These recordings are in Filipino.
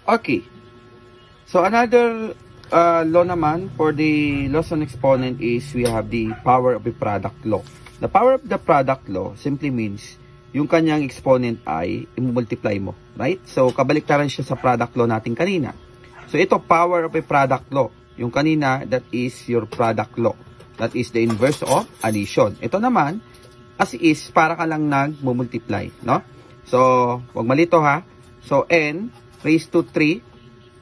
Okay. So another law naman for the Lawson exponent is we have the power of the product law. The power of the product law simply means yung kanyang exponent ay i-multiply mo, right? So kabaliktaran siya sa product law natin kanina. So ito power of a product law. Yung kanina, that is your product law. That is the inverse of addition. Ito naman, as is, para ka lang nag-multiply, no? So, wag malito ha. So, n raised to 3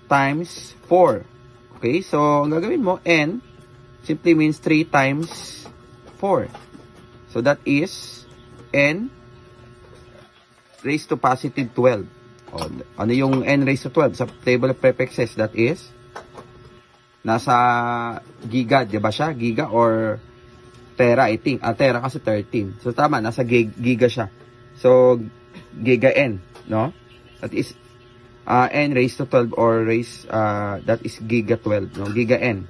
times 4. Okay, so, ang gagawin mo, n simply means 3 times 4. So, that is n raised to positive 12. O, ano yung n raised to 12? Sa table of prefixes, that is nasa giga, di ba siya? Giga or tera, I think. Tera kasi 13. So, tama, nasa giga siya. So, giga n, no? That is n raised to 12 or that is giga 12, no? Giga n.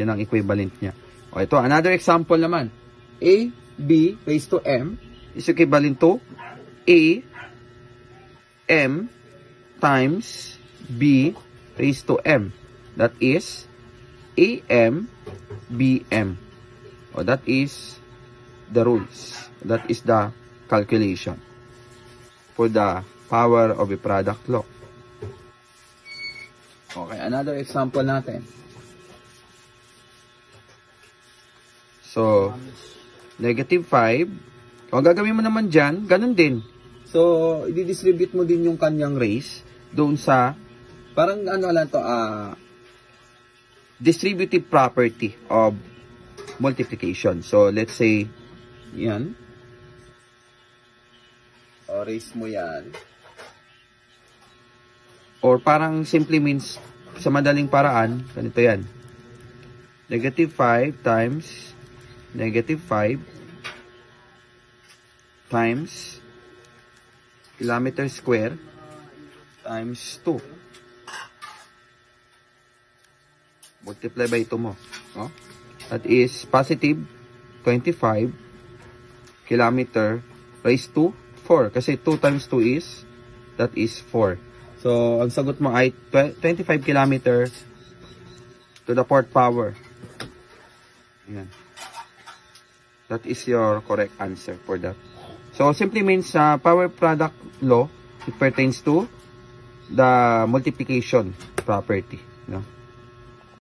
Yan ang equivalent niya. O, ito, another example naman. A, B raised to m is equivalent to A, m times B raised to m. That is AM, BM. O, that is the rules. That is the calculation for the power of a product law. Okay, another example natin. So, negative 5. Kung gagawin mo naman dyan, ganun din. So, i-distribute mo din yung kanyang raise doon sa, parang ano lang to, distributive property of multiplication. So, let's say, yan. O, raise mo yan. Or parang simply means, sa madaling paraan, ganito yan. Negative 5 times negative 5 times kilometer square times 2. Multiply by 2 mo. No? That is positive 25 kilometer raised to 4. Kasi 2 times 2 is, that is 4. So, ang sagot mo ay 25 kilometer to the 4th power. Yan. That is your correct answer for that. So, simply means power product law, it pertains to the multiplication property. No?